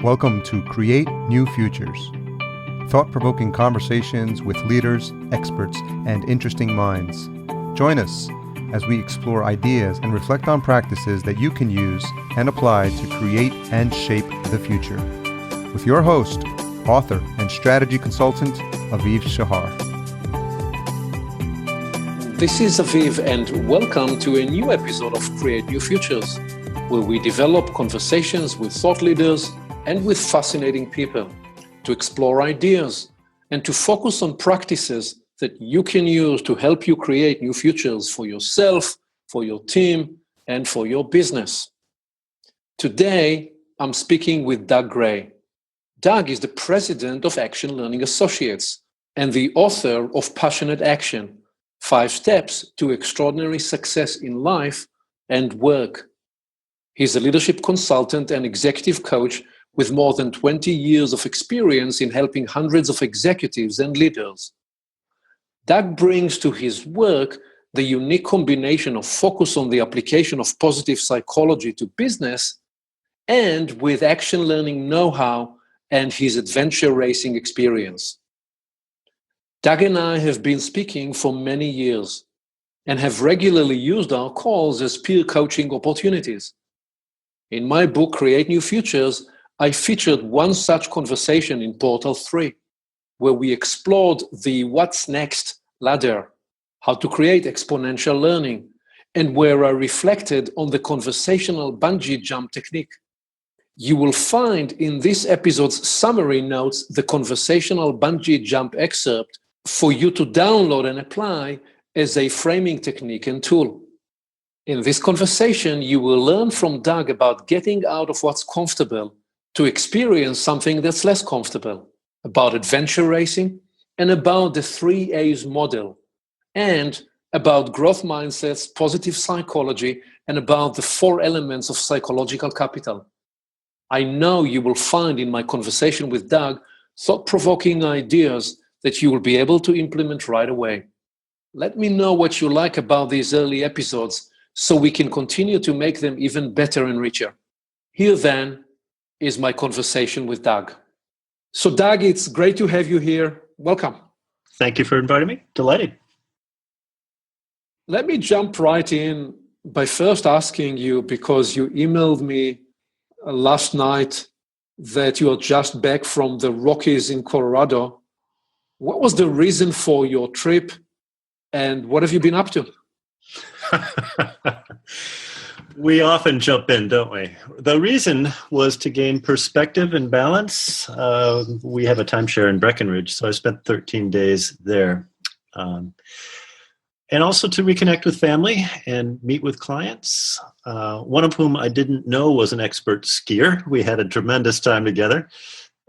Welcome to Create New Futures, thought-provoking conversations with leaders, experts, and interesting minds. Join us as we explore ideas and reflect on practices that you can use and apply to create and shape the future. With your host, author, and strategy consultant, Aviv Shahar. This is Aviv, and welcome to a new episode of Create New Futures, where we develop conversations with thought leaders and with fascinating people to explore ideas and to focus on practices that you can use to help you create new futures for yourself, for your team, and for your business. Today, I'm speaking with Doug Gray. Doug is the president of Action Learning Associates and the author of Passionate Action, 5 Steps to Extraordinary Success in Life and Work. He's a leadership consultant and executive coach with more than 20 years of experience in helping hundreds of executives and leaders. Doug brings to his work the unique combination of focus on the application of positive psychology to business and with action learning know-how and his adventure racing experience. Doug and I have been speaking for many years and have regularly used our calls as peer coaching opportunities. In my book, Create New Futures, I featured one such conversation in Portal 3, where we explored the what's next ladder, how to create exponential learning, and where I reflected on the conversational bungee jump technique. You will find in this episode's summary notes the conversational bungee jump excerpt for you to download and apply as a framing technique and tool. In this conversation, you will learn from Doug about getting out of what's comfortable to experience something that's less comfortable, about adventure racing, and about the 3 A's model, and about growth mindsets, positive psychology, and about the 4 elements of psychological capital. I know you will find in my conversation with Doug thought-provoking ideas that you will be able to implement right away. Let me know what you like about these early episodes so we can continue to make them even better and richer. Here then is my conversation with Doug. So Doug, it's great to have you here. Welcome. Thank you for inviting me. Delighted. Let me jump right in by first asking you, because you emailed me last night that you are just back from the Rockies in Colorado. What was the reason for your trip and what have you been up to? We often jump in, don't we? The reason was to gain perspective and balance. We have a timeshare in Breckenridge, so I spent 13 days there. And also to reconnect with family and meet with clients, one of whom I didn't know was an expert skier. We had a tremendous time together.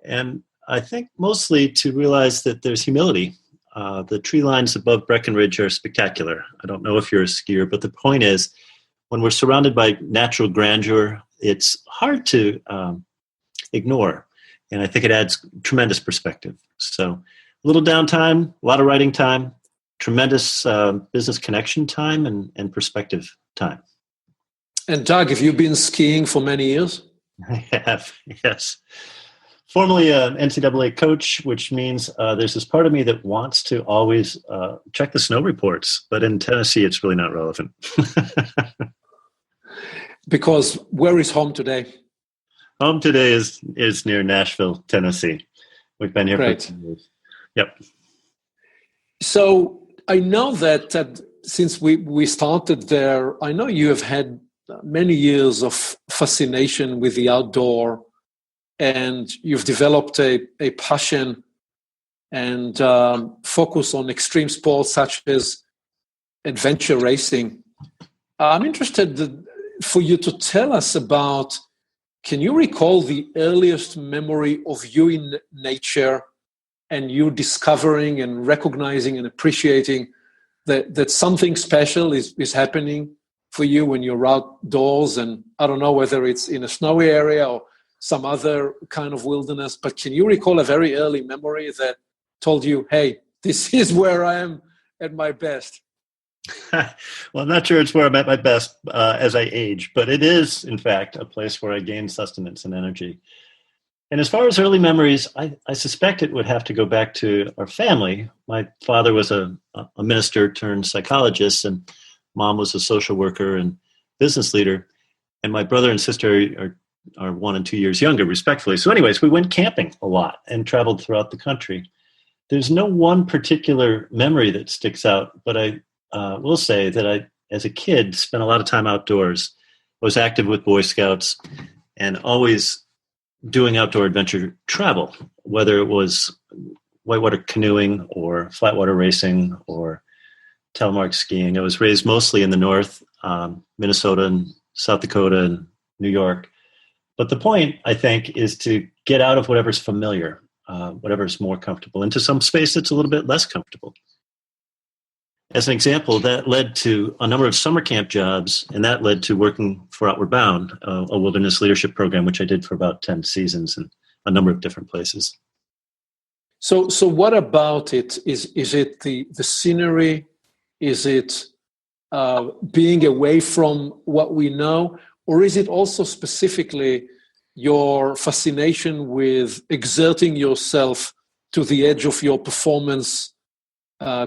And I think mostly to realize that there's humility. The tree lines above Breckenridge are spectacular. I don't know if you're a skier, but the point is, when we're surrounded by natural grandeur, it's hard to ignore. And I think it adds tremendous perspective. So a little downtime, a lot of writing time, tremendous business connection time and perspective time. And Doug, have you been skiing for many years? I have, yes. Formerly an NCAA coach, which means there's this part of me that wants to always check the snow reports. But in Tennessee, it's really not relevant. Because where is home today? Home today is near Nashville, Tennessee. We've been here Great. for 2 years. Yep. So I know that since we started there, I know you have had many years of fascination with the outdoor, and you've developed a passion and focus on extreme sports such as adventure racing. I'm interested for you to tell us about, can you recall the earliest memory of you in nature and you discovering and recognizing and appreciating that something special is happening for you when you're outdoors? And I don't know whether it's in a snowy area or some other kind of wilderness, but can you recall a very early memory that told you, hey, this is where I am at my best? Well, I'm not sure it's where I'm at my best as I age, but it is, in fact, a place where I gain sustenance and energy. And as far as early memories, I suspect it would have to go back to our family. My father was a minister turned psychologist, and mom was a social worker and business leader. And my brother and sister are 1 and 2 years younger, respectfully. So anyways, we went camping a lot and traveled throughout the country. There's no one particular memory that sticks out, but I will say that I, as a kid, spent a lot of time outdoors. I was active with Boy Scouts and always doing outdoor adventure travel, whether it was whitewater canoeing or flatwater racing or telemark skiing. I was raised mostly in the north, Minnesota and South Dakota and New York. But the point, I think, is to get out of whatever's familiar, whatever's more comfortable, into some space that's a little bit less comfortable. As an example, that led to a number of summer camp jobs, and that led to working for Outward Bound, a wilderness leadership program, which I did for about 10 seasons in a number of different places. So what about it? Is it the scenery? Is it being away from what we know? Or is it also specifically your fascination with exerting yourself to the edge of your performance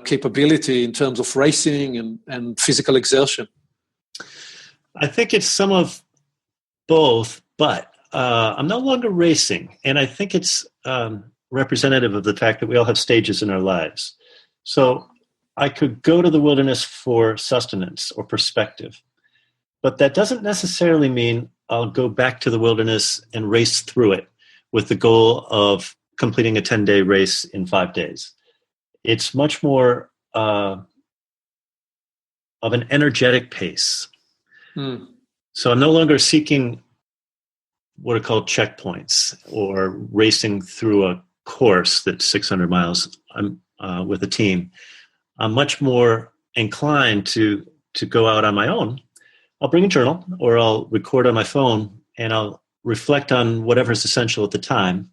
capability in terms of racing and physical exertion? I think it's some of both, but I'm no longer racing. And I think it's representative of the fact that we all have stages in our lives. So I could go to the wilderness for sustenance or perspective, but that doesn't necessarily mean I'll go back to the wilderness and race through it with the goal of completing a 10-day race in 5 days. It's much more of an energetic pace. So I'm no longer seeking what are called checkpoints or racing through a course that's 600 miles with a team. I'm much more inclined to go out on my own. I'll bring a journal or I'll record on my phone and I'll reflect on whatever's essential at the time.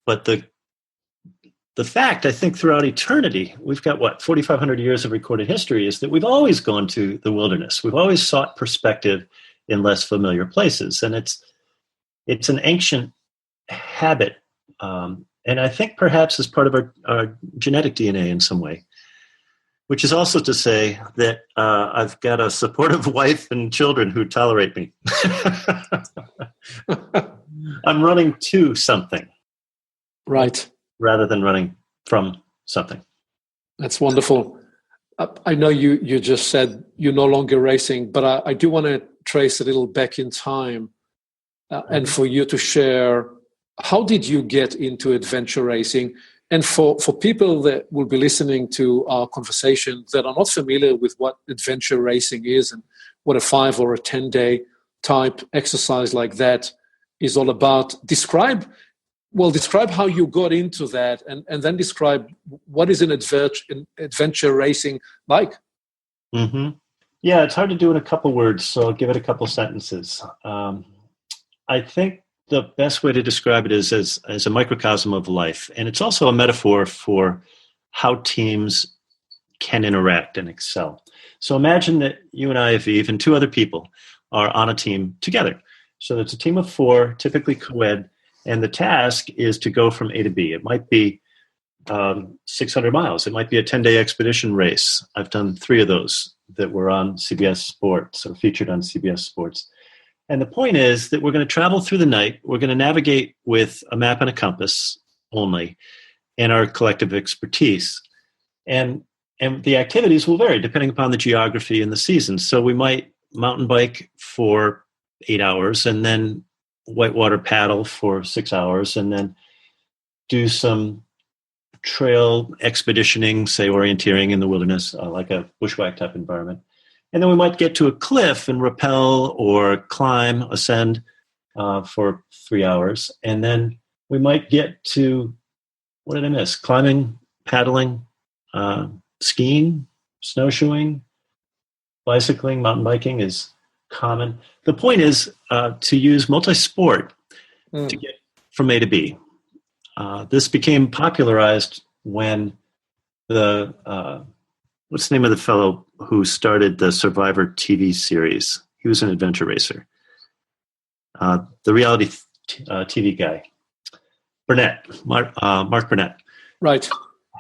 But the fact, I think, throughout eternity, we've got, 4,500 years of recorded history, is that we've always gone to the wilderness. We've always sought perspective in less familiar places. And it's an ancient habit. And I think perhaps as part of our genetic DNA in some way, which is also to say that I've got a supportive wife and children who tolerate me. I'm running to something. Right. Rather than running from something. That's wonderful. I know you just said you're no longer racing, but I do want to trace a little back in time and for you to share, how did you get into adventure racing? And for people that will be listening to our conversation that are not familiar with what adventure racing is and what a 5 or a 10-day type exercise like that is all about, describe how you got into that and then describe what is an adventure racing like. Mm-hmm. Yeah, it's hard to do in a couple words, so I'll give it a couple sentences. I think the best way to describe it is as a microcosm of life. And it's also a metaphor for how teams can interact and excel. So imagine that you and I, Aviv, and 2 other people are on a team together. So it's a team of 4, typically co-ed, and the task is to go from A to B. It might be 600 miles. It might be a 10-day expedition race. I've done 3 of those that were on CBS Sports or featured on CBS Sports. And the point is that we're going to travel through the night. We're going to navigate with a map and a compass only and our collective expertise. And the activities will vary depending upon the geography and the season. So we might mountain bike for 8 hours and then whitewater paddle for 6 hours and then do some trail expeditioning, say orienteering in the wilderness, like a bushwhack type environment. And then we might get to a cliff and rappel or climb, ascend for 3 hours. And then we might get to, what did I miss? Climbing, paddling, skiing, snowshoeing, bicycling, mountain biking is common. The point is to use multi-sport to get from A to B. This became popularized when what's the name of the fellow who started the Survivor TV series? He was an adventure racer. The reality TV guy. Mark Burnett. Right.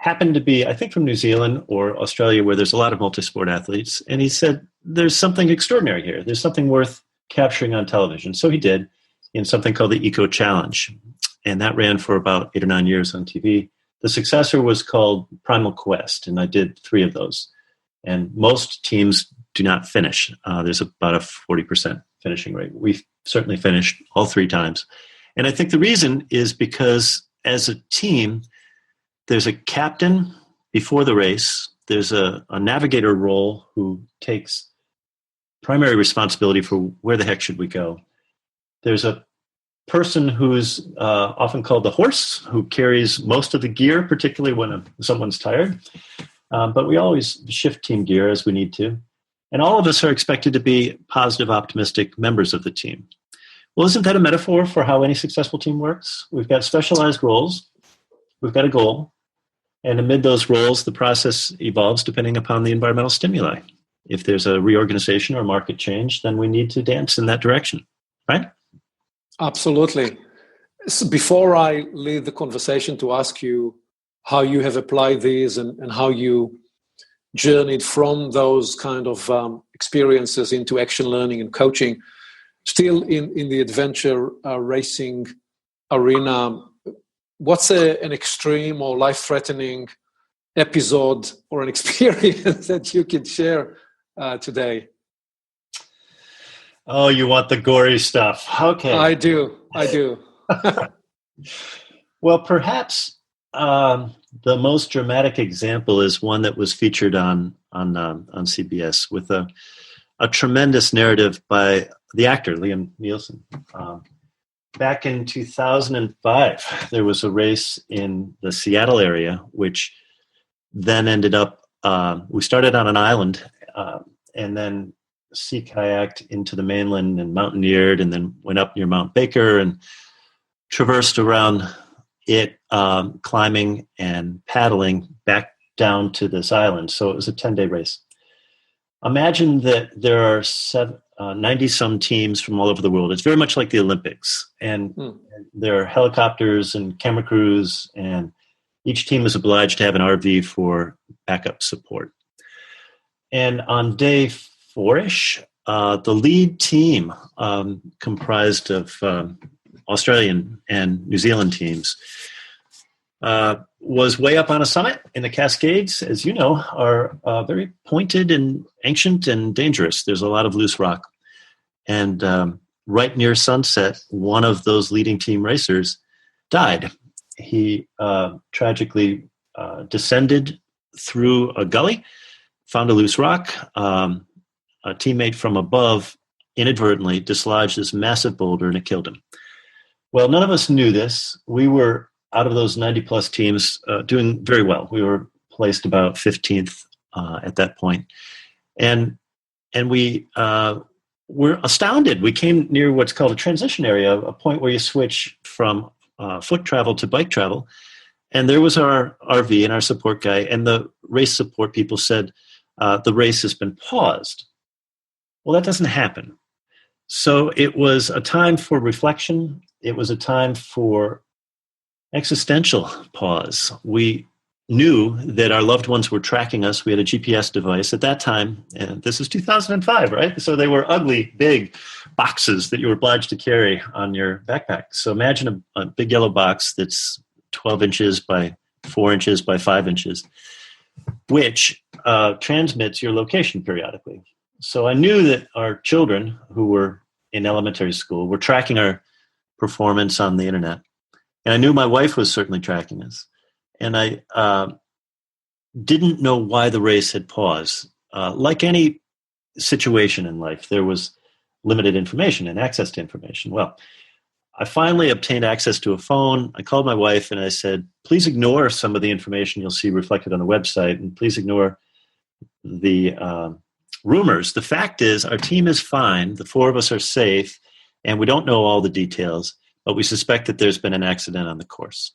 Happened to be, I think, from New Zealand or Australia, where there's a lot of multi-sport athletes. And he said, there's something extraordinary here. There's something worth capturing on television. So he did in something called the Eco Challenge. And that ran for about 8 or 9 years on TV. The successor was called Primal Quest, and I did 3 of those. And most teams do not finish. There's about a 40% finishing rate. We certainly finished all 3 times. And I think the reason is because as a team, there's a captain before the race. There's a navigator role who takes primary responsibility for where the heck should we go. There's a person who's often called the horse, who carries most of the gear, particularly when someone's tired. But we always shift team gear as we need to. And all of us are expected to be positive, optimistic members of the team. Well, isn't that a metaphor for how any successful team works? We've got specialized roles. We've got a goal. And amid those roles, the process evolves depending upon the environmental stimuli. If there's a reorganization or market change, then we need to dance in that direction, right? Absolutely. So before I lead the conversation to ask you how you have applied these and how you journeyed from those kind of experiences into action learning and coaching, still in the adventure racing arena, what's an extreme or life-threatening episode or an experience that you could share today? Oh, you want the gory stuff. Okay. I do. Well, perhaps the most dramatic example is one that was featured on CBS with a tremendous narrative by the actor, Liam Neeson. Back in 2005, there was a race in the Seattle area, which then ended up, we started on an island and then sea kayaked into the mainland and mountaineered, and then went up near Mount Baker and traversed around it, climbing and paddling back down to this island. So it was a 10-day race. Imagine that there are 90-some teams from all over the world. It's very much like the Olympics. And there are helicopters and camera crews, and each team is obliged to have an RV for backup support. And on day 4-ish, the lead team, comprised of Australian and New Zealand teams, was way up on a summit in the Cascades, as you know, are very pointed and ancient and dangerous. There's a lot of loose rock. And right near sunset, one of those leading team racers died. He tragically descended through a gully, found a loose rock. A teammate from above inadvertently dislodged this massive boulder, and it killed him. Well, none of us knew this. We were, out of those 90-plus teams, doing very well. We were placed about 15th at that point. And we were astounded. We came near what's called a transition area, a point where you switch from foot travel to bike travel. And there was our RV and our support guy, and the race support people said, the race has been paused. Well, that doesn't happen. So it was a time for reflection. It was a time for existential pause. We knew that our loved ones were tracking us. We had a GPS device at that time, and this is 2005, right? So they were ugly, big boxes that you were obliged to carry on your backpack. So imagine a big yellow box that's 12 inches by 4 inches by 5 inches, which transmits your location periodically. So I knew that our children who were in elementary school were tracking our performance on the internet. And I knew my wife was certainly tracking us. And I didn't know why the race had paused. Like any situation in life, there was limited information and access to information. Well, I finally obtained access to a phone. I called my wife and I said, please ignore some of the information you'll see reflected on the website, and please ignore the rumors. The fact is, our team is fine. The 4 of us are safe, and we don't know all the details, but we suspect that there's been an accident on the course.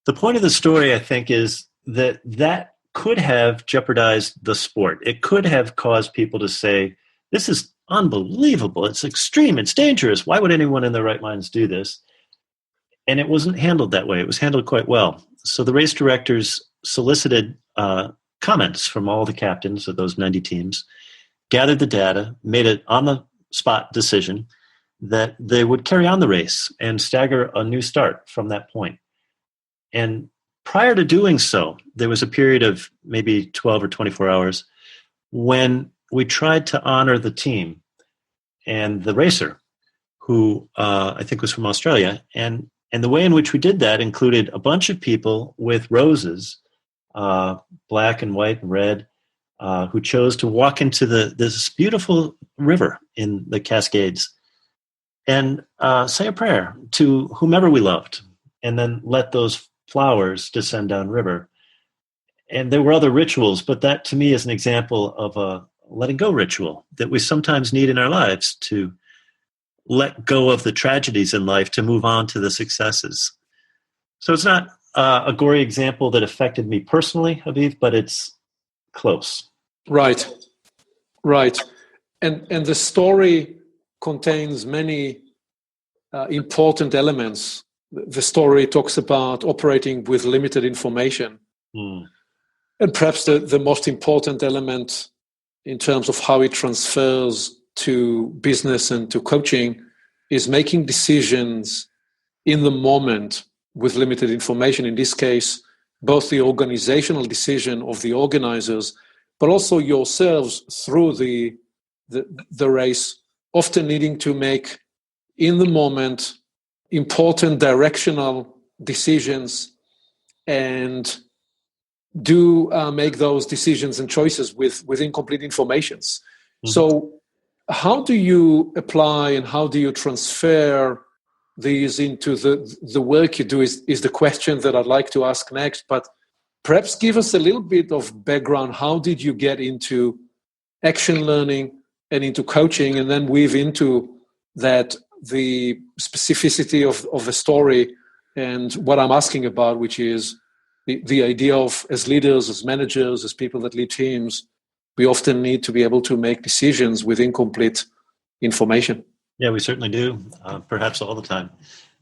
The point of the story, I think, is that could have jeopardized the sport. It could have caused people to say, this is unbelievable. It's extreme. It's dangerous. Why would anyone in their right minds do this? And it wasn't handled that way. It was handled quite well. So the race directors solicited comments from all the captains of those 90 teams, gathered the data, made an on-the-spot decision that they would carry on the race and stagger a new start from that point. And prior to doing so, there was a period of maybe 12 or 24 hours when we tried to honor the team and the racer, who I think was from Australia. And the way in which we did that included a bunch of people with roses, black and white and red, who chose to walk into this beautiful river in the Cascades and say a prayer to whomever we loved, and then let those flowers descend downriver. And there were other rituals, but that to me is an example of a letting go ritual that we sometimes need in our lives to let go of the tragedies in life to move on to the successes. So it's not a gory example that affected me personally, Aviv, but it's close. Right. And the story contains many important elements. The story talks about operating with limited information. And perhaps the most important element in terms of how it transfers to business and to coaching is making decisions in the moment with limited information. In this case, both the organizational decision of the organizers, but also yourselves through the race, often needing to make in the moment important directional decisions, and do make those decisions and choices with incomplete informations. Mm-hmm. So how do you apply and how do you transfer these into the work you do is the question that I'd like to ask next. But perhaps give us a little bit of background. How did you get into action learning and into coaching, and then weave into that the specificity of the story and what I'm asking about, which is the idea of, as leaders, as managers, as people that lead teams, we often need to be able to make decisions with incomplete information. Yeah, we certainly do, perhaps all the time.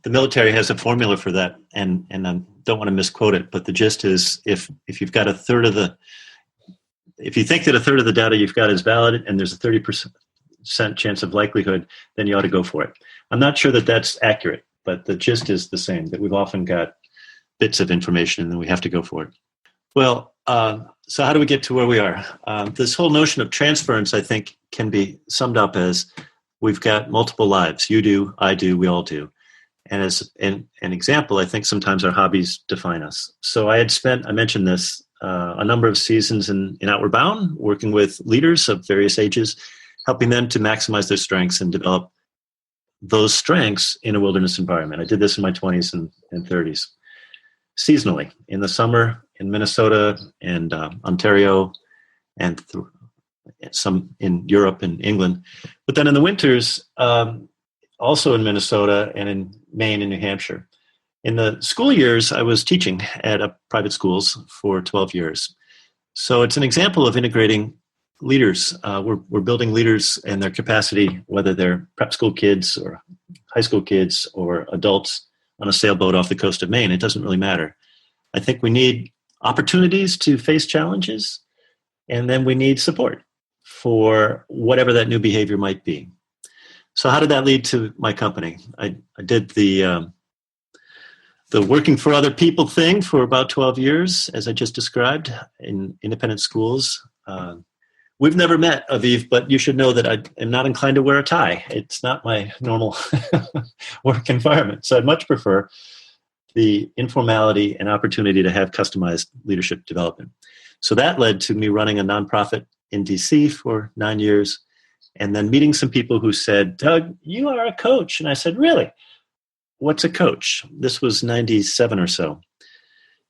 The military has a formula for that, and I don't want to misquote it, but the gist is if you've got if you think that a third of the data you've got is valid and there's a 30% chance of likelihood, then you ought to go for it. I'm not sure that that's accurate, but the gist is the same, that we've often got bits of information and then we have to go for it. Well, so how do we get to where we are? This whole notion of transference, I think, can be summed up as we've got multiple lives. You do, I do, we all do. And as an example, I think sometimes our hobbies define us. So I mentioned this, a number of seasons in Outward Bound, working with leaders of various ages, helping them to maximize their strengths and develop those strengths in a wilderness environment. I did this in my 20s and 30s. Seasonally, in the summer in Minnesota and Ontario, and some in Europe and England. But then in the winters, also in Minnesota and in Maine and New Hampshire. In the school years, I was teaching at private schools for 12 years. So it's an example of integrating leaders. We're building leaders and their capacity, whether they're prep school kids or high school kids or adults on a sailboat off the coast of Maine. It doesn't really matter. I think we need opportunities to face challenges, and then we need support for whatever that new behavior might be. So how did that lead to my company? I did the working for other people thing for about 12 years, as I just described, in independent schools. We've never met, Aviv, but you should know that I am not inclined to wear a tie. It's not my normal work environment. So I'd much prefer the informality and opportunity to have customized leadership development. So that led to me running a nonprofit in DC for 9 years, and then meeting some people who said, "Doug, you are a coach." And I said, "Really? What's a coach?" This was 97 or so.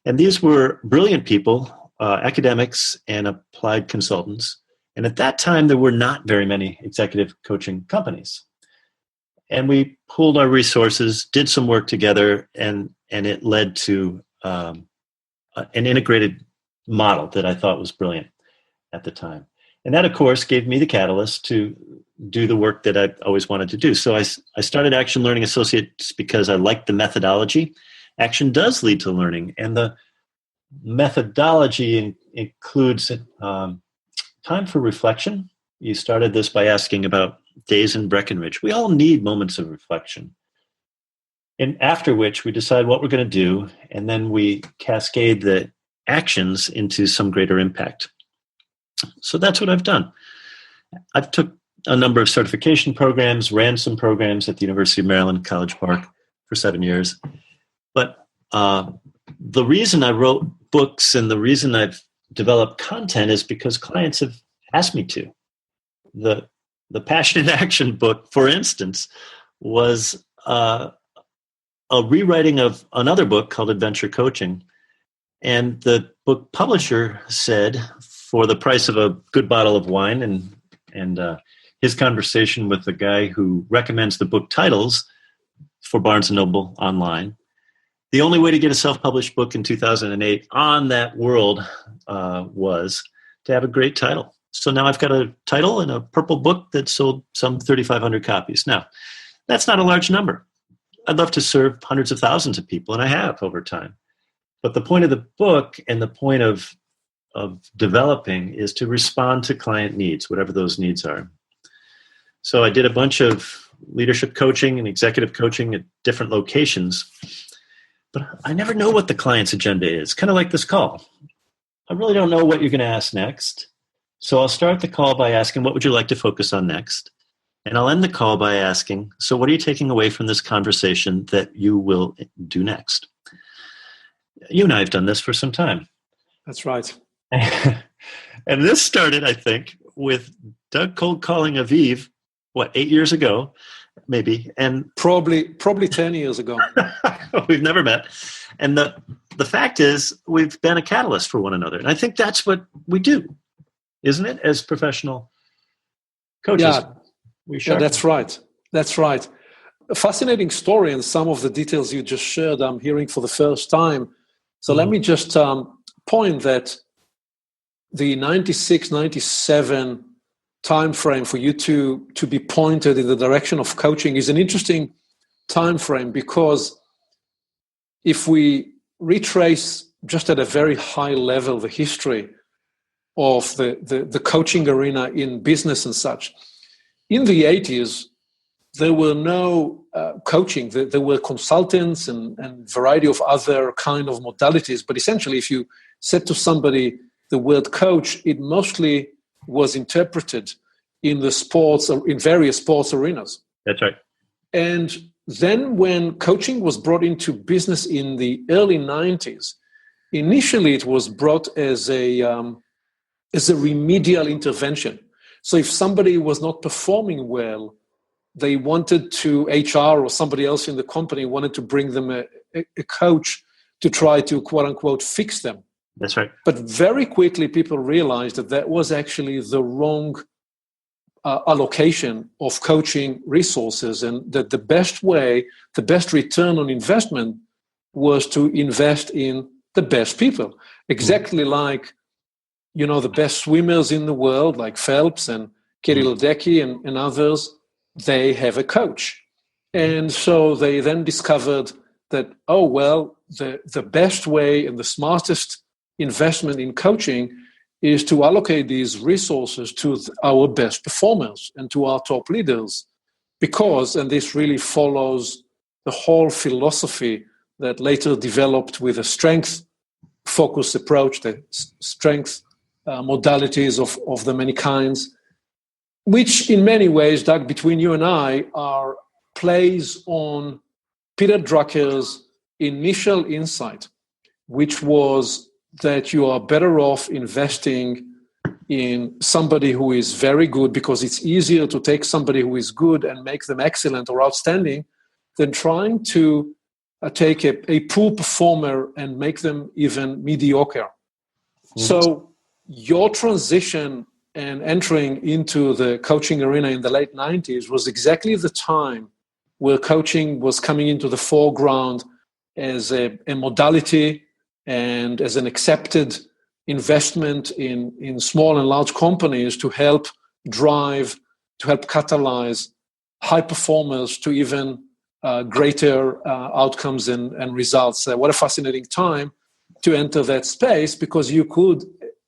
And these were brilliant people, academics and applied consultants. And at that time, there were not very many executive coaching companies. And we pooled our resources, did some work together, and it led to an integrated model that I thought was brilliant at the time. And that, of course, gave me the catalyst to do the work that I always wanted to do. So I started Action Learning Associates because I liked the methodology. Action does lead to learning, and the methodology includes time for reflection. You started this by asking about days in Breckenridge. We all need moments of reflection. And after which we decide what we're going to do, and then we cascade the actions into some greater impact. So that's what I've done. I've took a number of certification programs, ran some programs at the University of Maryland, College Park for 7 years. But the reason I wrote books and the reason I've developed content is because clients have asked me to. The Passion in Action book, for instance, was a rewriting of another book called Adventure Coaching. And the book publisher said, for the price of a good bottle of wine and his conversation with the guy who recommends the book titles for Barnes & Noble online, the only way to get a self-published book in 2008 on that world was to have a great title. So now I've got a title and a purple book that sold some 3,500 copies. Now, that's not a large number. I'd love to serve hundreds of thousands of people, and I have over time. But the point of the book and the point of developing is to respond to client needs, whatever those needs are. So I did a bunch of leadership coaching and executive coaching at different locations, but I never know what the client's agenda is, kind of like this call. I really don't know what you're going to ask next. So I'll start the call by asking, what would you like to focus on next? And I'll end the call by asking, so what are you taking away from this conversation that you will do next? You and I have done this for some time. That's right. And this started, I think, with Doug cold calling Aviv, 8 years ago, maybe, and probably 10 years ago. We've never met. And the fact is, we've been a catalyst for one another. And I think that's what we do, isn't it, as professional coaches? Yeah, that's right. That's right. A fascinating story, and some of the details you just shared, I'm hearing for the first time. So let me just point that the 96, 97 time frame for you to be pointed in the direction of coaching is an interesting time frame, because if we retrace just at a very high level the history of the coaching arena in business and such, in the 80s, there were no coaching. There were consultants and variety of other kind of modalities. But essentially, if you said to somebody the word coach, it mostly was interpreted in the sports, in various sports arenas. That's right. And then when coaching was brought into business in the early 90s, initially it was brought as a remedial intervention. So if somebody was not performing well, they wanted to, HR or somebody else in the company wanted to bring them a coach to try to, quote unquote, fix them. That's right. But very quickly, people realized that was actually the wrong allocation of coaching resources, and that the best way, the best return on investment was to invest in the best people. Exactly like, the best swimmers in the world, like Phelps and Katie Ledecky and others, they have a coach. And so they then discovered that, the best way and the smartest investment in coaching is to allocate these resources to our best performers and to our top leaders. Because, and this really follows the whole philosophy that later developed with a strength-focused approach, the strength modalities of the many kinds, which in many ways, Doug, between you and I, are plays on Peter Drucker's initial insight, which was that you are better off investing in somebody who is very good, because it's easier to take somebody who is good and make them excellent or outstanding than trying to take a poor performer and make them even mediocre. Mm-hmm. So your transition and entering into the coaching arena in the late 90s was exactly the time where coaching was coming into the foreground as a modality and as an accepted investment in small and large companies to help drive, to help catalyze high performers to even greater outcomes and results. What a fascinating time to enter that space, because you could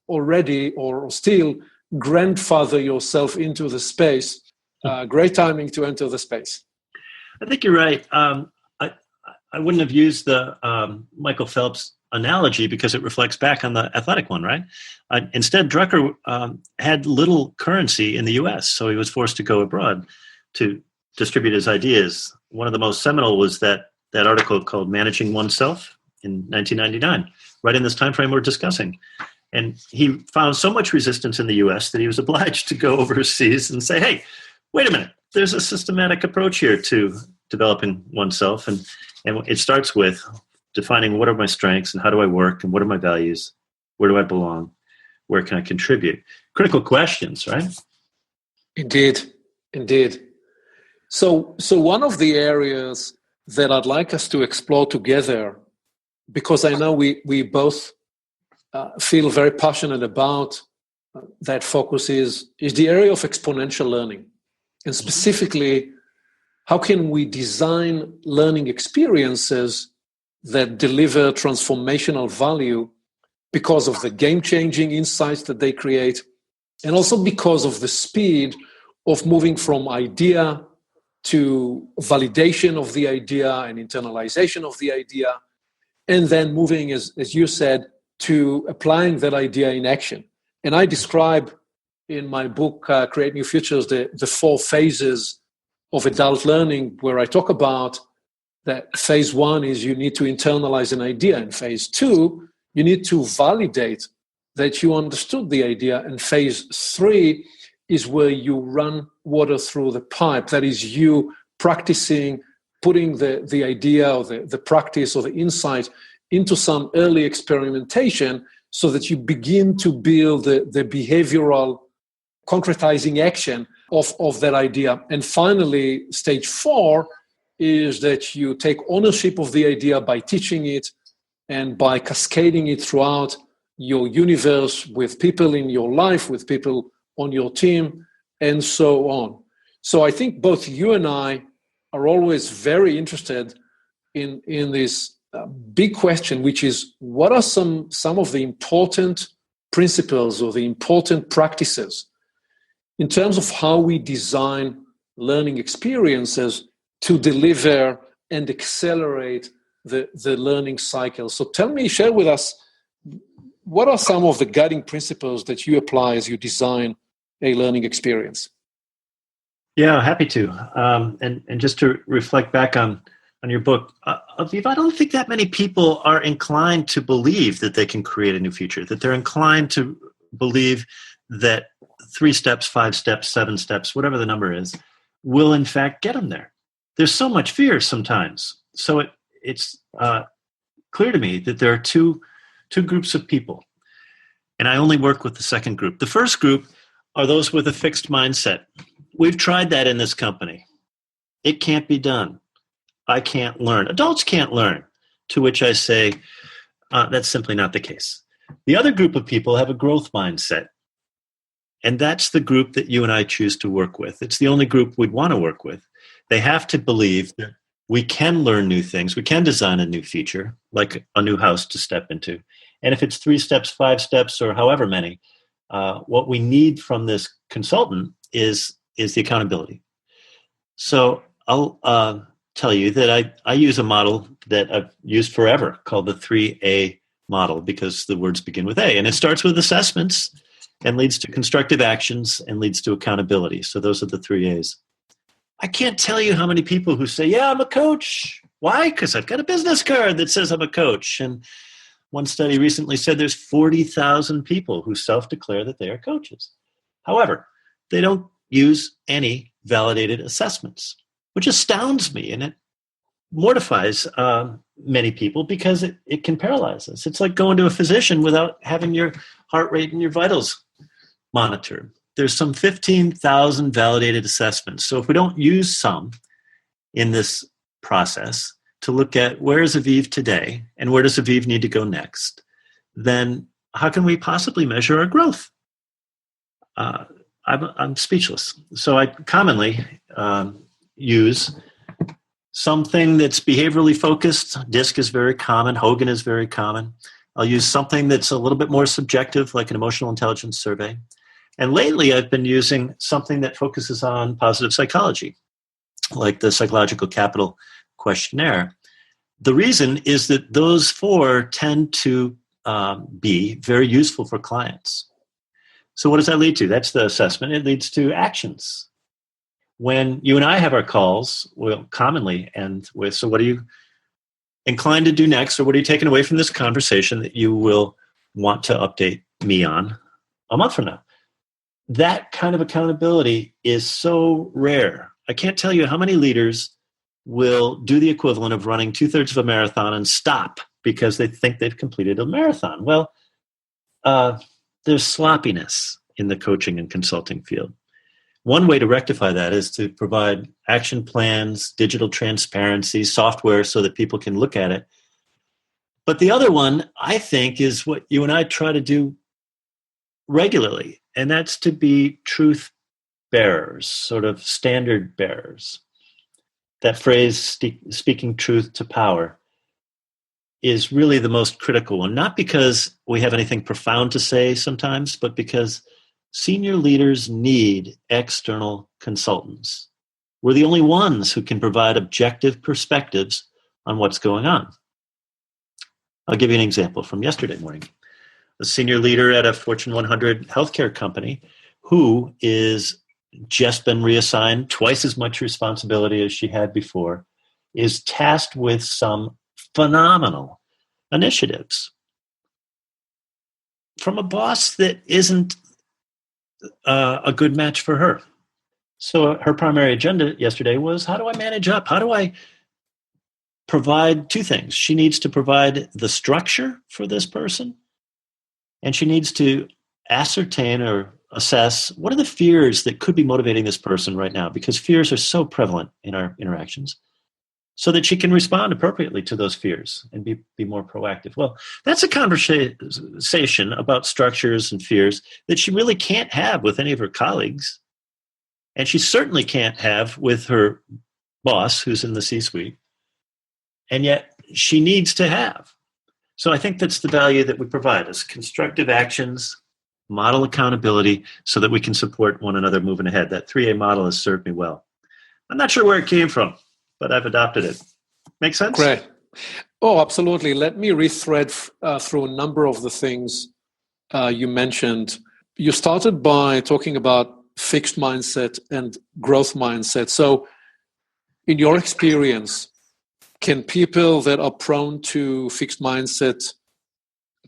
already or still grandfather yourself into the space. Great timing to enter the space. I think you're right. I wouldn't have used the Michael Phelps analogy because it reflects back on the athletic one, right? Instead, Drucker had little currency in the U.S., so he was forced to go abroad to distribute his ideas. One of the most seminal was that article called Managing Oneself in 1999, right in this time frame we're discussing. And he found so much resistance in the U.S. that he was obliged to go overseas and say, hey, wait a minute, there's a systematic approach here to developing oneself. And it starts with defining what are my strengths and how do I work and what are my values? Where do I belong? Where can I contribute? Critical questions, right? Indeed. So one of the areas that I'd like us to explore together, because I know we both feel very passionate about that focus, is the area of exponential learning. And specifically, how can we design learning experiences that deliver transformational value because of the game-changing insights that they create, and also because of the speed of moving from idea to validation of the idea and internalization of the idea, and then moving, as you said, to applying that idea in action. And I describe in my book, Create New Futures, the 4 phases of adult learning, where I talk about that phase 1 is you need to internalize an idea. In phase 2, you need to validate that you understood the idea. And phase 3 is where you run water through the pipe. That is you practicing, putting the idea or the practice or the insight into some early experimentation so that you begin to build the behavioral concretizing action of that idea. And finally, stage 4 is that you take ownership of the idea by teaching it and by cascading it throughout your universe with people in your life, with people on your team, and so on. So I think both you and I are always very interested in this big question, which is what are some of the important principles or the important practices in terms of how we design learning experiences to deliver and accelerate the learning cycle. So share with us, what are some of the guiding principles that you apply as you design a learning experience? Yeah, happy to. And just to reflect back on your book, Aviv, I don't think that many people are inclined to believe that they can create a new future, that they're inclined to believe that 3 steps, 5 steps, 7 steps, whatever the number is, will in fact get them there. There's so much fear sometimes. So it's clear to me that there are two groups of people, and I only work with the second group. The first group are those with a fixed mindset. We've tried that in this company. It can't be done. I can't learn. Adults can't learn. To which I say, that's simply not the case. The other group of people have a growth mindset. And that's the group that you and I choose to work with. It's the only group we'd want to work with. They have to believe that we can learn new things. We can design a new feature, like a new house to step into. And if it's 3 steps, 5 steps, or however many, what we need from this consultant is the accountability. So I'll tell you that I use a model that I've used forever called the 3A model, because the words begin with A. And it starts with assessments and leads to constructive actions and leads to accountability. So those are the 3 A's. I can't tell you how many people who say, yeah, I'm a coach. Why? Because I've got a business card that says I'm a coach. And one study recently said there's 40,000 people who self-declare that they are coaches. However, they don't use any validated assessments, which astounds me, and it mortifies many people because it can paralyze us. It's like going to a physician without having your heart rate and your vitals monitored. There's some 15,000 validated assessments. So if we don't use some in this process to look at where is Aviv today and where does Aviv need to go next, then how can we possibly measure our growth? I'm speechless. So I commonly use something that's behaviorally focused. DISC is very common. Hogan is very common. I'll use something that's a little bit more subjective, like an emotional intelligence survey. And lately, I've been using something that focuses on positive psychology, like the psychological capital questionnaire. The reason is that those four tend to be very useful for clients. So what does that lead to? That's the assessment. It leads to actions. When you and I have our calls, we'll commonly end with, so what are you inclined to do next, or what are you taking away from this conversation that you will want to update me on a month from now? That kind of accountability is so rare. I can't tell you how many leaders will do the equivalent of running 2/3 of a marathon and stop because they think they've completed a marathon. Well, there's sloppiness in the coaching and consulting field. One way to rectify that is to provide action plans, digital transparency, software so that people can look at it. But the other one, I think, is what you and I try to do regularly, and that's to be truth bearers, sort of standard bearers. That phrase, speaking truth to power, is really the most critical one, not because we have anything profound to say sometimes, but because senior leaders need external consultants. We're the only ones who can provide objective perspectives on what's going on. I'll give you an example from yesterday morning. A senior leader at a Fortune 100 healthcare company who is just been reassigned twice as much responsibility as she had before is tasked with some phenomenal initiatives from a boss that isn't a good match for her. So her primary agenda yesterday was, how do I manage up? How do I provide two things? She needs to provide the structure for this person, and she needs to ascertain or assess what are the fears that could be motivating this person right now, because fears are so prevalent in our interactions, so that she can respond appropriately to those fears and be more proactive. Well, that's a conversation about structures and fears that she really can't have with any of her colleagues. And she certainly can't have with her boss, who's in the C-suite. And yet she needs to have. So I think that's the value that we provide, is constructive actions, model accountability, so that we can support one another moving ahead. That 3A model has served me well. I'm not sure where it came from, but I've adopted it. Make sense? Great. Oh, absolutely. Let me rethread through a number of the things you mentioned. You started by talking about fixed mindset and growth mindset. So in your experience, can people that are prone to fixed mindset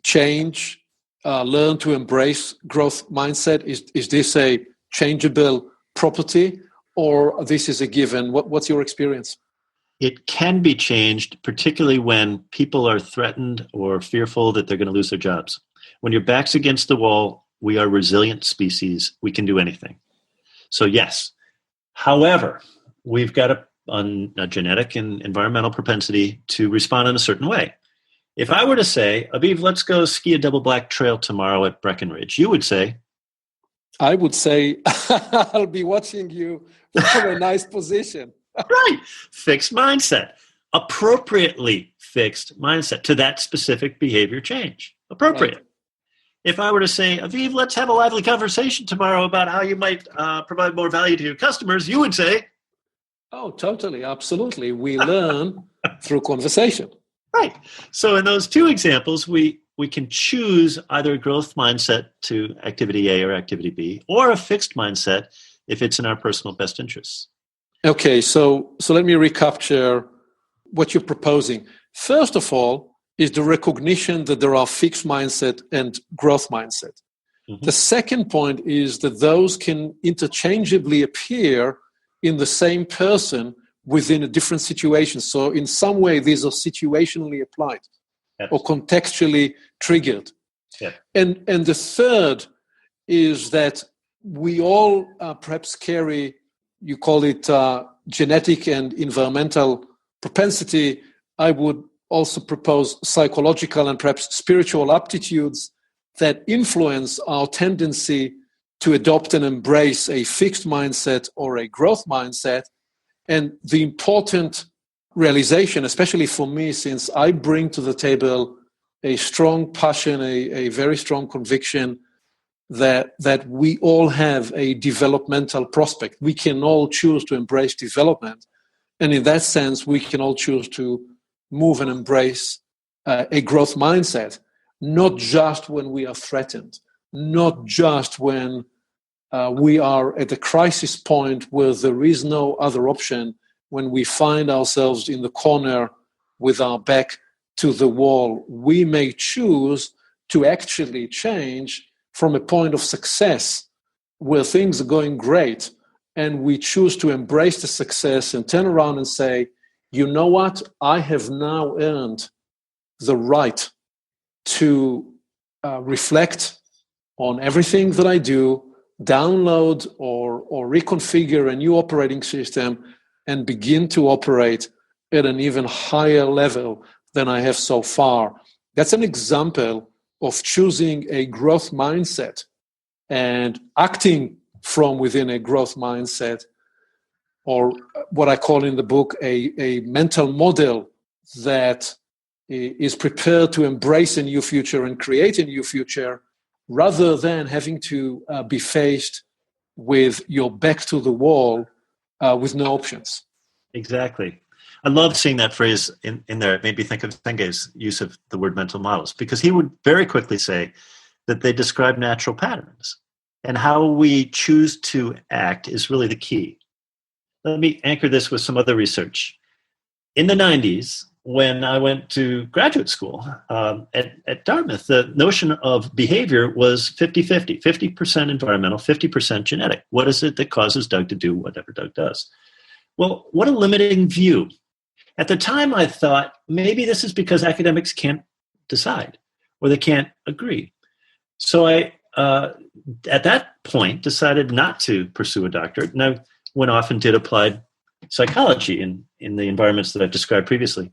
change, learn to embrace growth mindset? Is this a changeable property, or this is a given? What's your experience? It can be changed, particularly when people are threatened or fearful that they're going to lose their jobs. When your back's against the wall, we are a resilient species. We can do anything. So yes. However, we've got a genetic and environmental propensity to respond in a certain way. If I were to say, Aviv, let's go ski a double black trail tomorrow at Breckenridge, you would say? I would say, I'll be watching you from a nice position. Right. Fixed mindset. Appropriately fixed mindset to that specific behavior change. Appropriate. Right. If I were to say, Aviv, let's have a lively conversation tomorrow about how you might provide more value to your customers, you would say? Oh, totally. Absolutely. We learn through conversation. Right. So in those two examples, we can choose either a growth mindset to activity A or activity B, or a fixed mindset if it's in our personal best interests. Okay, so let me recapture what you're proposing. First of all, is the recognition that there are fixed mindset and growth mindset. Mm-hmm. The second point is that those can interchangeably appear in the same person within a different situation. So in some way, these are situationally applied or contextually triggered. Yeah. And the third is that we all perhaps carry, you call it genetic and environmental propensity. I would also propose psychological and perhaps spiritual aptitudes that influence our tendency to adopt and embrace a fixed mindset or a growth mindset. And the important realization, especially for me, since I bring to the table a strong passion, a very strong conviction that we all have a developmental prospect. We can all choose to embrace development. And in that sense, we can all choose to move and embrace a growth mindset, not just when we are threatened, not just when we are at a crisis point where there is no other option, when we find ourselves in the corner with our back to the wall. We may choose to actually change from a point of success where things are going great, and we choose to embrace the success and turn around and say, you know what, I have now earned the right to reflect on everything that I do, download or reconfigure a new operating system, and begin to operate at an even higher level than I have so far. That's an example of choosing a growth mindset and acting from within a growth mindset, or what I call in the book a mental model that is prepared to embrace a new future and create a new future, rather than having to be faced with your back to the wall with no options. Exactly. I love seeing that phrase in there. It made me think of Senge's use of the word mental models, because he would very quickly say that they describe natural patterns, and how we choose to act is really the key. Let me anchor this with some other research. In the 90s, when I went to graduate school at Dartmouth, the notion of behavior was 50-50, 50% environmental, 50% genetic. What is it that causes Doug to do whatever Doug does? Well, what a limiting view. At the time, I thought maybe this is because academics can't decide or they can't agree. So I, at that point, decided not to pursue a doctorate, and I went off and did applied psychology in the environments that I've described previously.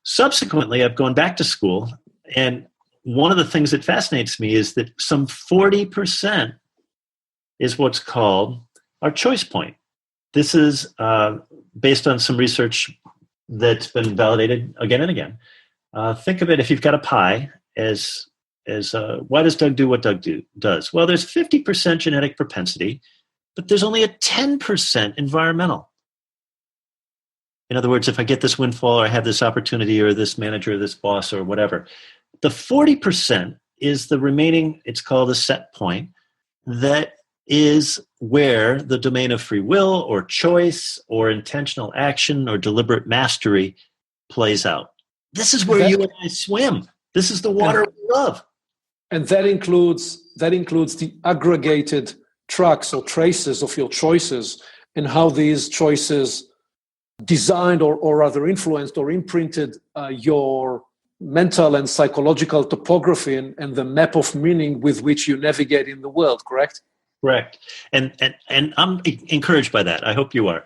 Subsequently, I've gone back to school, and one of the things that fascinates me is that some 40% is what's called our choice point. This is based on some research that's been validated again and again. Think of it, if you've got a pie, as why does Doug do what Doug does? Well, there's 50% genetic propensity, but there's only a 10% environmental. In other words, if I get this windfall, or I have this opportunity, or this manager, or this boss, or whatever, the 40% is the remaining, it's called a set point, that is where the domain of free will or choice or intentional action or deliberate mastery plays out. This is where you and I swim. This is the water we love. And that includes the aggregated tracks or traces of your choices, and how these choices designed or rather influenced or imprinted your mental and psychological topography and the map of meaning with which you navigate in the world, correct? Correct. And I'm encouraged by that. I hope you are.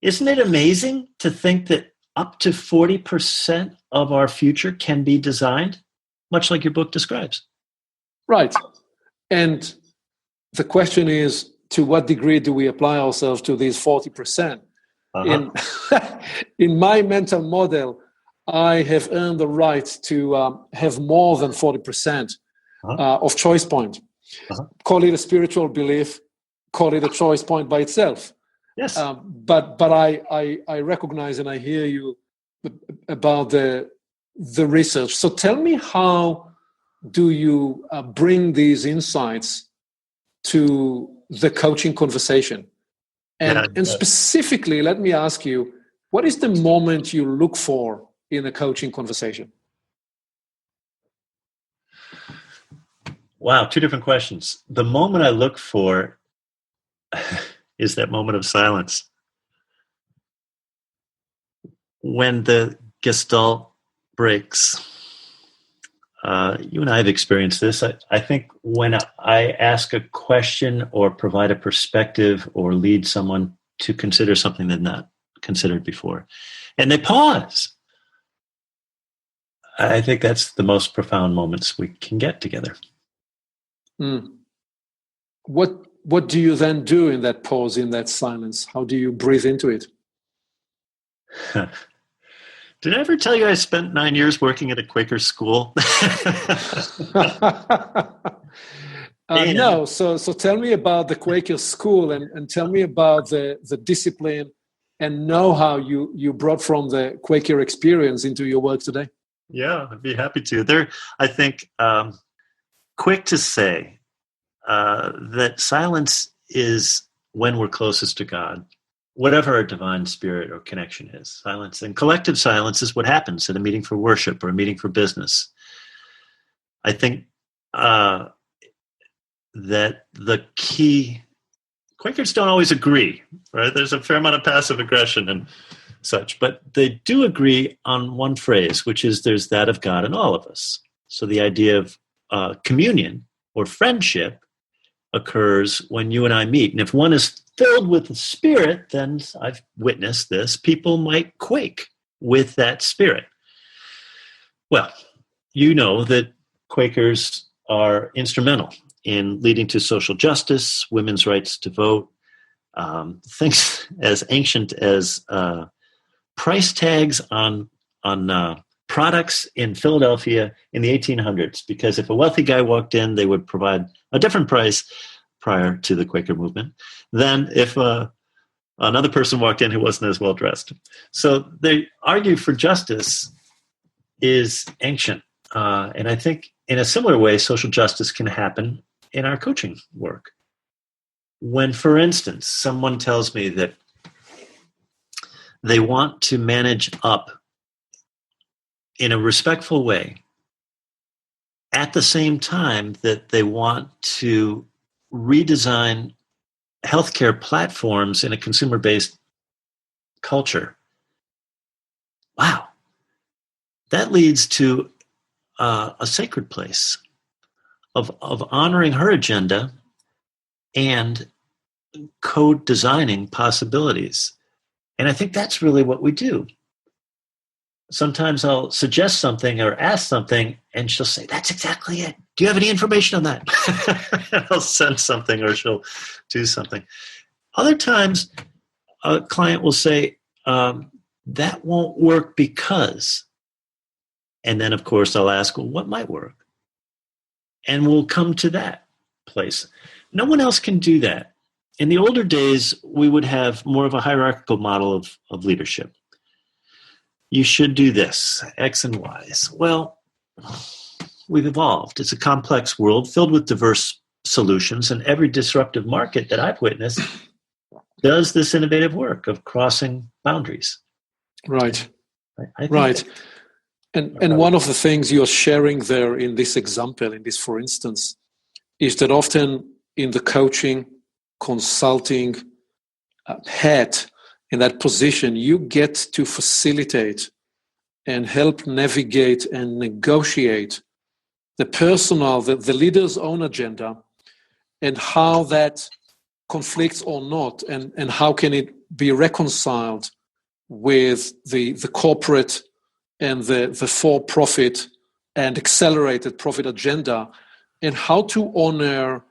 Isn't it amazing to think that up to 40% of our future can be designed, much like your book describes? Right. And the question is, to what degree do we apply ourselves to these 40%? In my mental model, I have earned the right to have more than 40% of choice point. Call it a spiritual belief, call it a choice point by itself. Yes. But I recognize and I hear you about the research. So tell me, how do you bring these insights to the coaching conversation? And specifically, let me ask you, what is the moment you look for in a coaching conversation? Wow, two different questions. The moment I look for is that moment of silence. When the gestalt breaks. You and I have experienced this. I think when I ask a question or provide a perspective or lead someone to consider something they've not considered before, and they pause, I think that's the most profound moments we can get together. Mm. What do you then do in that pause, in that silence? How do you breathe into it? Did I ever tell you I spent 9 years working at a Quaker school? No. So tell me about the Quaker school and tell me about the discipline and know-how you brought from the Quaker experience into your work today. Yeah, I'd be happy to. They're, I think, quick to say that silence is when we're closest to God, whatever our divine spirit or connection is. Silence and collective silence is what happens at a meeting for worship or a meeting for business. I think that the key, Quakers don't always agree, right? There's a fair amount of passive aggression and such, but they do agree on one phrase, which is there's that of God in all of us. So the idea of communion or friendship occurs when you and I meet. And if one is filled with the Spirit, then I've witnessed this, people might quake with that Spirit. Well, you know that Quakers are instrumental in leading to social justice, women's rights to vote, things as ancient as price tags on products in Philadelphia in the 1800s, because if a wealthy guy walked in, they would provide a different price prior to the Quaker movement than if another person walked in who wasn't as well dressed. So they argue for justice is ancient. And I think in a similar way, social justice can happen in our coaching work. When, for instance, someone tells me that they want to manage up in a respectful way at the same time that they want to redesign healthcare platforms in a consumer-based culture. Wow. That leads to a sacred place of honoring her agenda and co-designing possibilities. And I think that's really what we do. Sometimes I'll suggest something or ask something, and she'll say, that's exactly it. Do you have any information on that? I'll send something or she'll do something. Other times, a client will say, that won't work because. And then, of course, I'll ask, well, what might work? And we'll come to that place. No one else can do that. In the older days, we would have more of a hierarchical model of leadership. You should do this, X and Y's. Well, we've evolved. It's a complex world filled with diverse solutions, and every disruptive market that I've witnessed does this innovative work of crossing boundaries. Right. I think right. And one of the things you're sharing there in this example, in this for instance, is that often in the coaching, consulting head, in that position, you get to facilitate and help navigate and negotiate the personal, the leader's own agenda, and how that conflicts or not, and how can it be reconciled with the corporate and the for-profit and accelerated profit agenda, and how to honor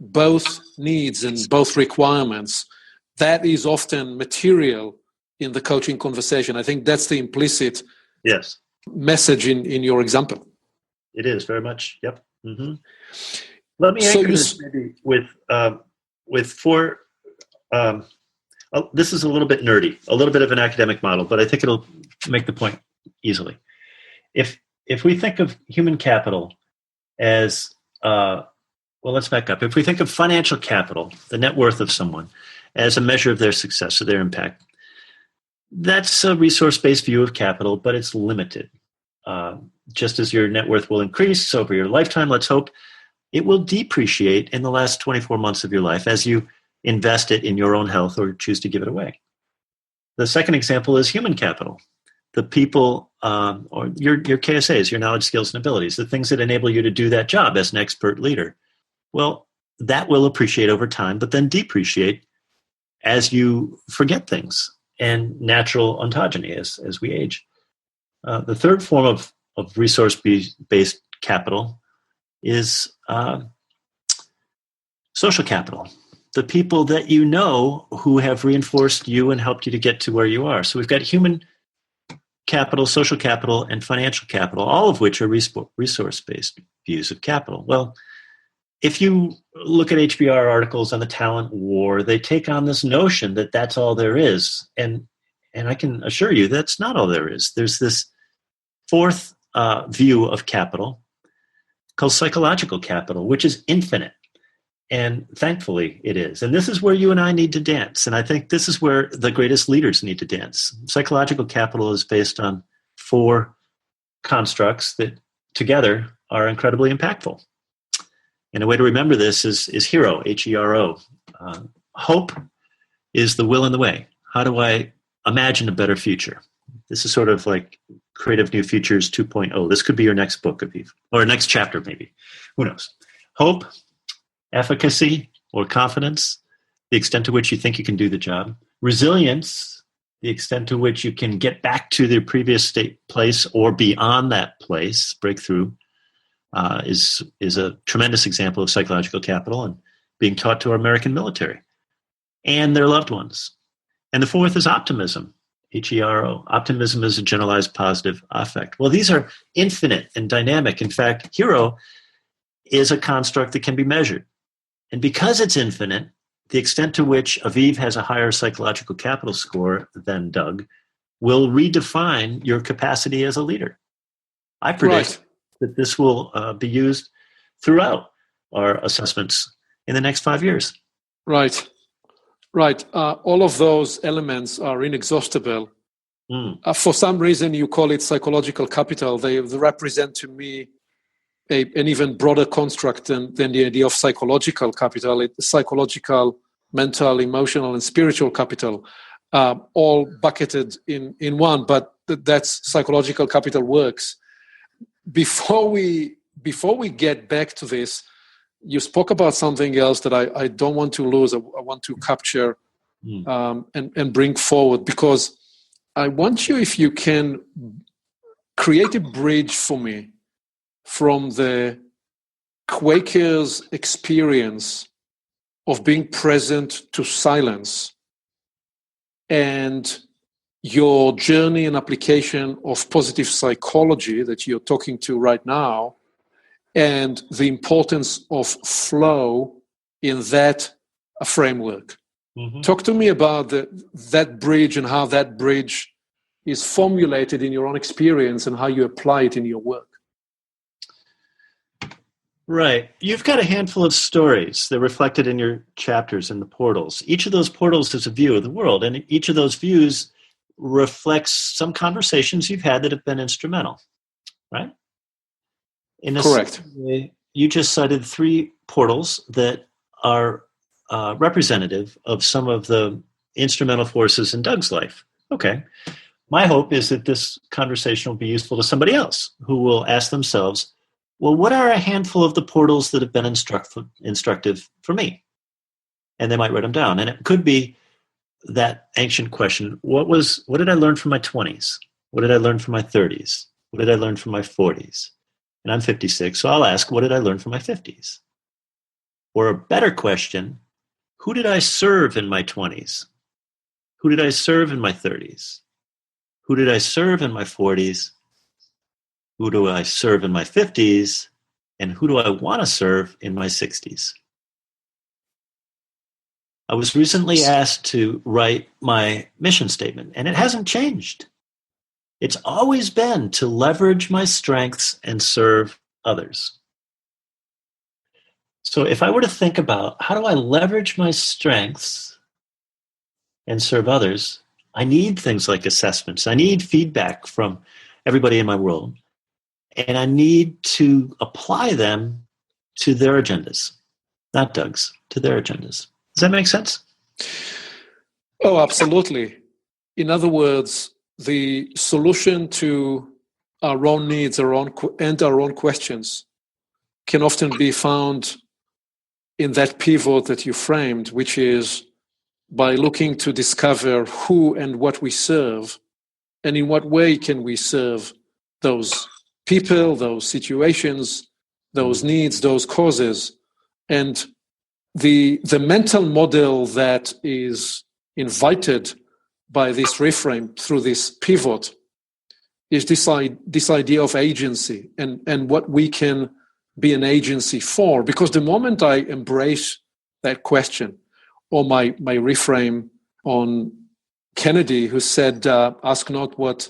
both needs and both requirements. That is often material in the coaching conversation. I think that's the implicit message in your example. It is very much. Yep. Mm-hmm. Let me anchor this maybe with four. This is a little bit nerdy, a little bit of an academic model, but I think it'll make the point easily. If we think of human capital as well, let's back up. If we think of financial capital, the net worth of someone, as a measure of their success or their impact, that's a resource-based view of capital, but it's limited. Just as your net worth will increase over your lifetime, let's hope, it will depreciate in the last 24 months of your life as you invest it in your own health or choose to give it away. The second example is human capital. The people, or your KSAs, your knowledge, skills, and abilities, the things that enable you to do that job as an expert leader. Well, that will appreciate over time, but then depreciate as you forget things and natural ontogeny as we age. The third form of resource-based capital is social capital, the people that you know who have reinforced you and helped you to get to where you are. So we've got human capital, social capital, and financial capital, all of which are resource-based views of capital. Well, if you look at HBR articles on the talent war, they take on this notion that that's all there is. And I can assure you that's not all there is. There's this fourth view of capital called psychological capital, which is infinite. And thankfully it is. And this is where you and I need to dance. And I think this is where the greatest leaders need to dance. Psychological capital is based on four constructs that together are incredibly impactful. And a way to remember this is HERO, H-E-R-O. Hope is the will and the way. How do I imagine a better future? This is sort of like Creative New Futures 2.0. This could be your next book, Aviv, or next chapter maybe. Who knows? Hope, efficacy or confidence, the extent to which you think you can do the job. Resilience, the extent to which you can get back to the previous state place or beyond that place. Breakthrough is a tremendous example of psychological capital and being taught to our American military and their loved ones. And the fourth is optimism, H-E-R-O. Optimism is a generalized positive affect. Well, these are infinite and dynamic. In fact, HERO is a construct that can be measured. And because it's infinite, the extent to which Aviv has a higher psychological capital score than Doug will redefine your capacity as a leader. I predict that this will be used throughout our assessments in the next 5 years. Right. All of those elements are inexhaustible. For some reason, you call it psychological capital. They represent to me an even broader construct than the idea of psychological capital. It's psychological, mental, emotional, and spiritual capital, all bucketed in one. But that's psychological capital works. Before we get back to this, you spoke about something else that I don't want to lose. I want to capture and bring forward, because I want you, if you can, create a bridge for me from the Quakers' experience of being present to silence and your journey and application of positive psychology that you're talking to right now, and the importance of flow in that framework. Mm-hmm. Talk to me about that bridge and how that bridge is formulated in your own experience and how you apply it in your work. Right. You've got a handful of stories that are reflected in your chapters in the portals. Each of those portals is a view of the world, and each of those views reflects some conversations you've had that have been instrumental, right? Correct. Way, you just cited 3 portals that are representative of some of the instrumental forces in Doug's life. Okay. My hope is that this conversation will be useful to somebody else who will ask themselves, well, what are a handful of the portals that have been instructive for me? And they might write them down. And it could be that ancient question, what did I learn from my 20s? What did I learn from my 30s? What did I learn from my 40s? And I'm 56, so I'll ask, what did I learn from my 50s? Or a better question, who did I serve in my 20s? Who did I serve in my 30s? Who did I serve in my 40s? Who do I serve in my 50s? And who do I want to serve in my 60s? I was recently asked to write my mission statement, and it hasn't changed. It's always been to leverage my strengths and serve others. So if I were to think about how do I leverage my strengths and serve others, I need things like assessments. I need feedback from everybody in my world. And I need to apply them to their agendas, not Doug's, to their agendas. Does that make sense? Oh, absolutely. In other words, the solution to our own needs, our own questions can often be found in that pivot that you framed, which is by looking to discover who and what we serve, and in what way can we serve those people, those situations, those needs, those causes, and the mental model that is invited by this reframe through this pivot is this idea of agency and what we can be an agency for. Because the moment I embrace that question, or my reframe on Kennedy, who said, ask not what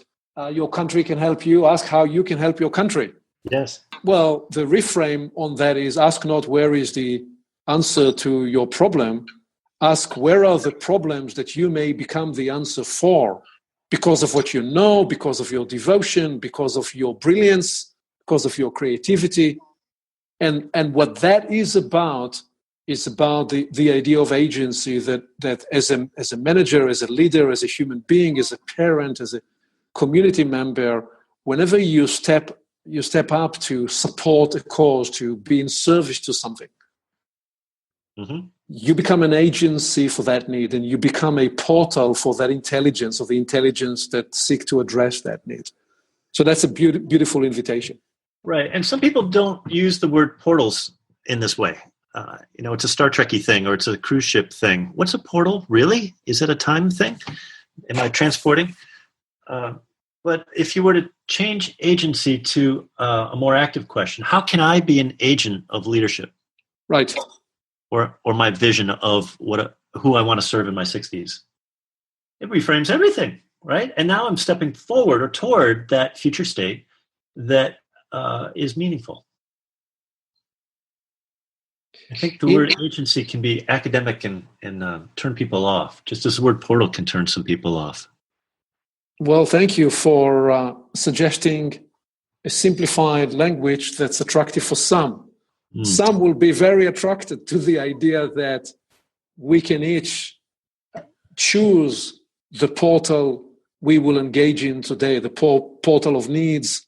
your country can help you, ask how you can help your country. Yes. Well, the reframe on that is ask not where is the answer to your problem, ask where are the problems that you may become the answer for, because of what you know, because of your devotion, because of your brilliance, because of your creativity. And what that is about the idea of agency, that as a manager, as a leader, as a human being, as a parent, as a community member, whenever you step up to support a cause, to be in service to something, you become an agency for that need, and you become a portal for that intelligence, or the intelligence that seek to address that need. So that's a beautiful invitation. Right. And some people don't use the word portals in this way. It's a Star Trek-y thing, or it's a cruise ship thing. What's a portal, really? Is it a time thing? Am I transporting? But if you were to change agency to a more active question, how can I be an agent of leadership? Right. Or my vision of who I want to serve in my 60s. It reframes everything, right? And now I'm stepping forward or toward that future state that is meaningful. I think the word agency can be academic and turn people off, just as the word portal can turn some people off. Well, thank you for suggesting a simplified language that's attractive for some. Some will be very attracted to the idea that we can each choose the portal we will engage in today, the portal of needs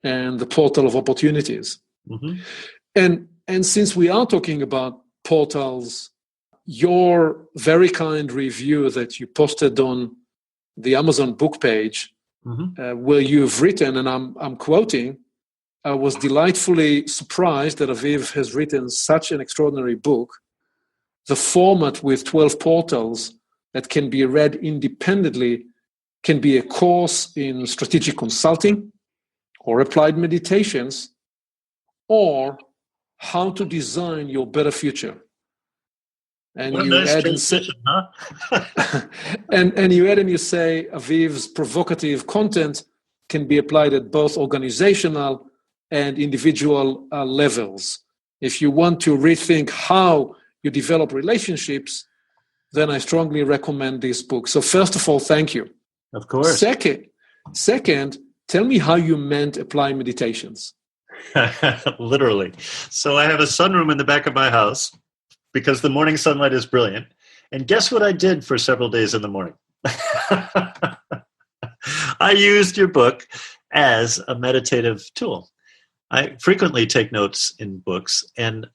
and the portal of opportunities. And since we are talking about portals, your very kind review that you posted on the Amazon book page, where you've written, and I'm quoting, I was delightfully surprised that Aviv has written such an extraordinary book. The format with 12 portals that can be read independently can be a course in strategic consulting or applied meditations, or how to design your better future. And what you a nice add transition, huh? and you add and you say Aviv's provocative content can be applied at both organizational and individual levels. If you want to rethink how you develop relationships, then I strongly recommend this book. So first of all, thank you. Of course. Second, tell me how you meant apply meditations. Literally. So I have a sunroom in the back of my house because the morning sunlight is brilliant. And guess what I did for several days in the morning? I used your book as a meditative tool. I frequently take notes in books and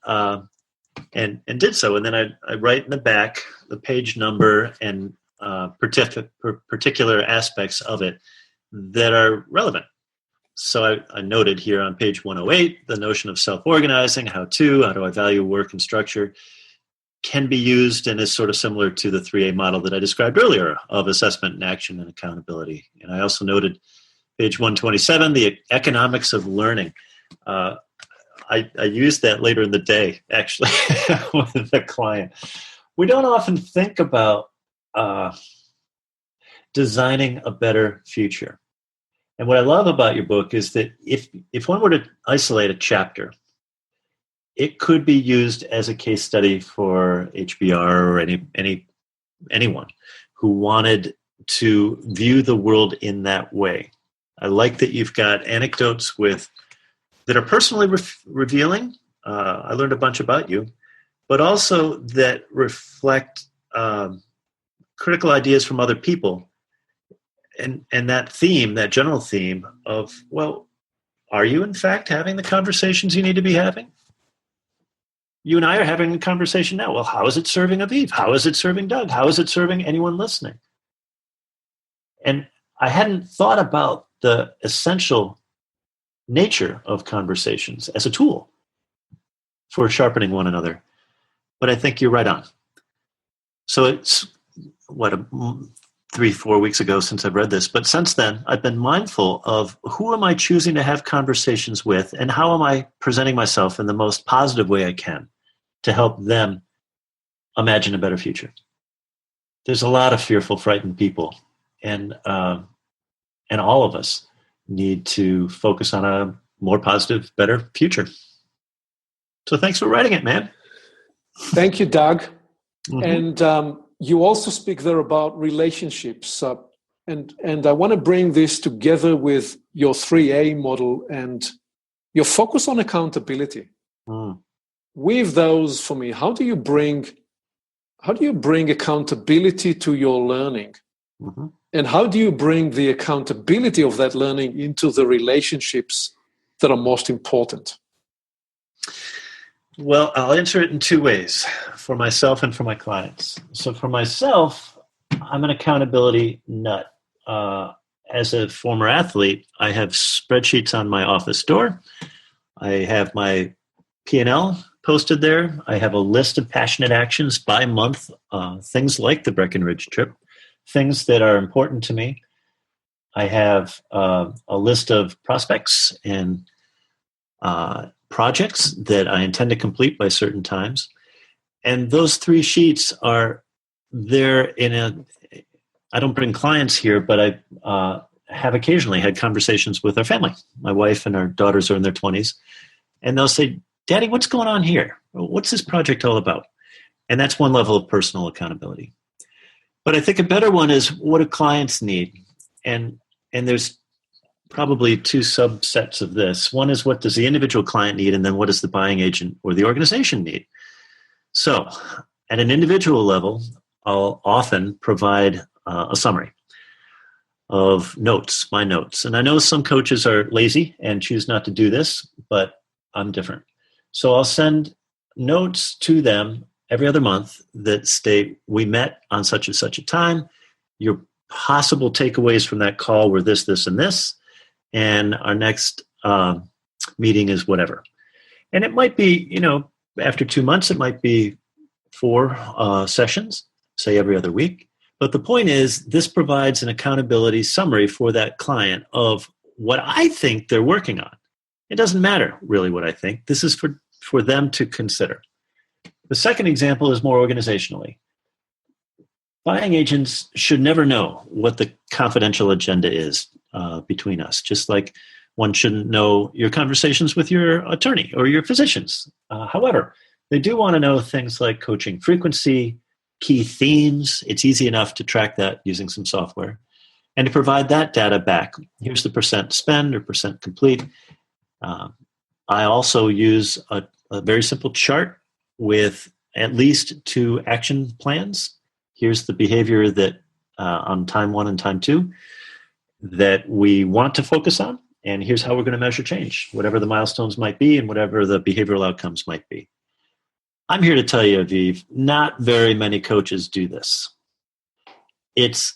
did so. And then I write in the back the page number and particular aspects of it that are relevant. So I noted here on page 108, the notion of self-organizing, how do I value work and structure, can be used and is sort of similar to the 3A model that I described earlier of assessment and action and accountability. And I also noted page 127, the economics of learning. I used that later in the day, actually, with a client. We don't often think about designing a better future. And what I love about your book is that if one were to isolate a chapter, it could be used as a case study for HBR or anyone who wanted to view the world in that way. I like that you've got anecdotes that are personally revealing. I learned a bunch about you, but also that reflect critical ideas from other people. And that theme, that general theme of, well, are you in fact having the conversations you need to be having? You and I are having a conversation now. Well, how is it serving Aviv? How is it serving Doug? How is it serving anyone listening? And I hadn't thought about the essential nature of conversations as a tool for sharpening one another. but I think you're right on. So it's, 3-4 weeks ago since I've read this, but since then I've been mindful of who am I choosing to have conversations with and how am I presenting myself in the most positive way I can to help them imagine a better future. There's a lot of fearful, frightened people, and all of us need to focus on a more positive, better future. So thanks for writing it, man. Thank you, Doug. Mm-hmm. And you also speak there about relationships. And I want to bring this together with your 3A model and your focus on accountability. Mm. With those, for me, how do you bring accountability to your learning? Mm-hmm. And how do you bring the accountability of that learning into the relationships that are most important? Well, I'll answer it in two ways, for myself and for my clients. So for myself, I'm an accountability nut. As a former athlete, I have spreadsheets on my office door. I have my P&L posted there. I have a list of passionate actions by month, things like the Breckenridge trip, things that are important to me. I have a list of prospects and projects that I intend to complete by certain times. And those 3 sheets are there I don't bring clients here, but I have occasionally had conversations with our family. My wife and our daughters are in their 20s. And they'll say, Daddy, what's going on here? What's this project all about? And that's one level of personal accountability. But I think a better one is, what do clients need? And there's probably 2 subsets of this. One is, what does the individual client need? And then what does the buying agent or the organization need? So at an individual level, I'll often provide a summary of my notes. And I know some coaches are lazy and choose not to do this, but I'm different. So I'll send notes to them every other month that state, we met on such and such a time. Your possible takeaways from that call were this, this, and this. And our next meeting is whatever. And it might be, after 2 months, it might be 4 sessions, say every other week. But the point is, this provides an accountability summary for that client of what I think they're working on. It doesn't matter really what I think. This is for them to consider. The second example is more organizationally. Buying agents should never know what the confidential agenda is between us, just like one shouldn't know your conversations with your attorney or your physicians. However, they do want to know things like coaching frequency, key themes. It's easy enough to track that using some software and to provide that data back. Here's the percent spend or percent complete. I also use a very simple chart with at least 2 action plans. Here's the behavior that on time 1 and time 2 that we want to focus on. And here's how we're going to measure change, whatever the milestones might be and whatever the behavioral outcomes might be. I'm here to tell you, Aviv, not very many coaches do this. It's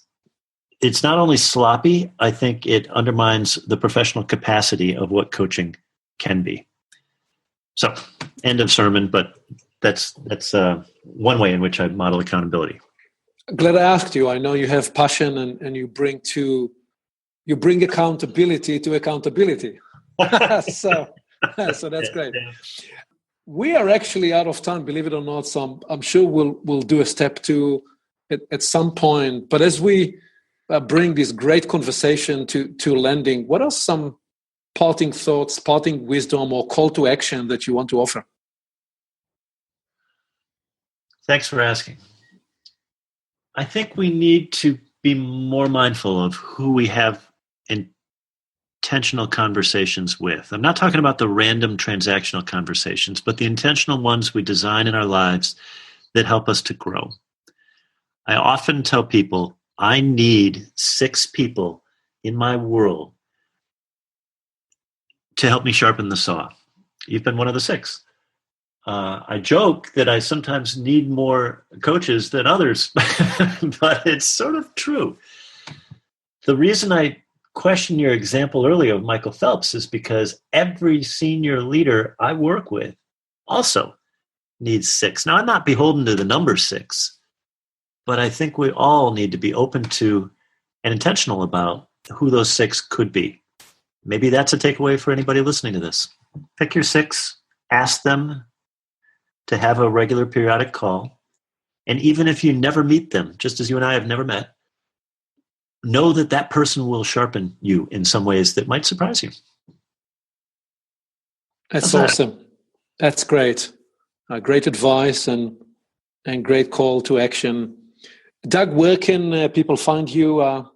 not only sloppy, I think it undermines the professional capacity of what coaching can be. So, end of sermon, but that's one way in which I model accountability. Glad I asked you. I know you have passion and you bring accountability to accountability. so that's great. Yeah. We are actually out of time, believe it or not. So I'm sure we'll do a step 2 at some point. But as we bring this great conversation to landing, what are some parting thoughts, parting wisdom, or call to action that you want to offer? Thanks for asking. I think we need to be more mindful of who we have intentional conversations with. I'm not talking about the random transactional conversations, but the intentional ones we design in our lives that help us to grow. I often tell people, I need 6 people in my world to help me sharpen the saw. You've been one of the 6. I joke that I sometimes need more coaches than others, but it's sort of true. The reason I question your example earlier of Michael Phelps is because every senior leader I work with also needs 6. Now, I'm not beholden to the number 6, but I think we all need to be open to and intentional about who those 6 could be. Maybe that's a takeaway for anybody listening to this. Pick your 6, ask them to have a regular periodic call. And even if you never meet them, just as you and I have never met, know that that person will sharpen you in some ways that might surprise you. That's awesome. That's great. Great advice and great call to action. Doug, where can people find you on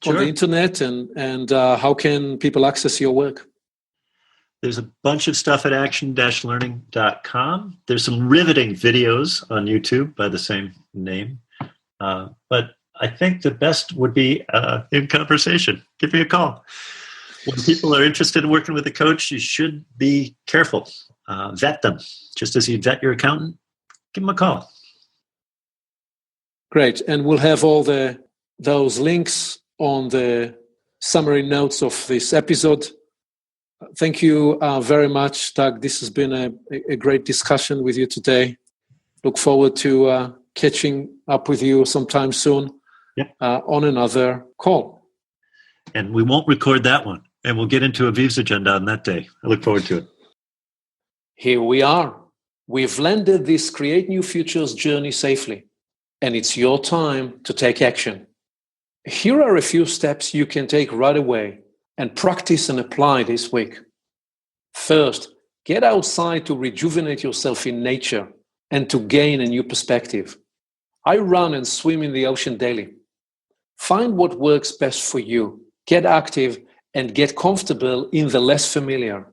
the internet, and how can people access your work? There's a bunch of stuff at action-learning.com. There's some riveting videos on YouTube by the same name. But I think the best would be in conversation. Give me a call. When people are interested in working with a coach, you should be careful. Vet them. Just as you'd vet your accountant, give them a call. Great. And we'll have all those links on the summary notes of this episode. Thank you very much, Doug. This has been a great discussion with you today. Look forward to catching up with you sometime soon on another call. And we won't record that one. And we'll get into Aviv's agenda on that day. I look forward to it. Here we are. We've landed this Create New Futures journey safely. And it's your time to take action. Here are a few steps you can take right away and practice and apply this week. First, get outside to rejuvenate yourself in nature and to gain a new perspective. I run and swim in the ocean daily. Find what works best for you. Get active and get comfortable in the less familiar.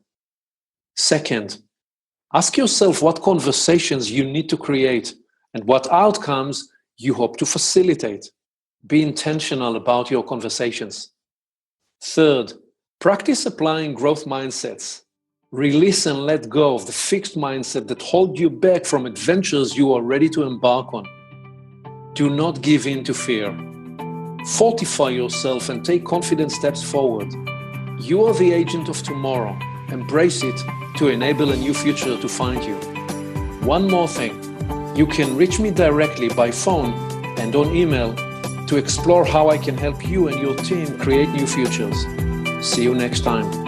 Second, ask yourself what conversations you need to create and what outcomes you hope to facilitate. Be intentional about your conversations. Third, practice applying growth mindsets. Release and let go of the fixed mindset that hold you back from adventures you are ready to embark on. Do not give in to fear. Fortify yourself and take confident steps forward. You are the agent of tomorrow. Embrace it to enable a new future to find you. One more thing. You can reach me directly by phone and on email to explore how I can help you and your team create new futures. See you next time.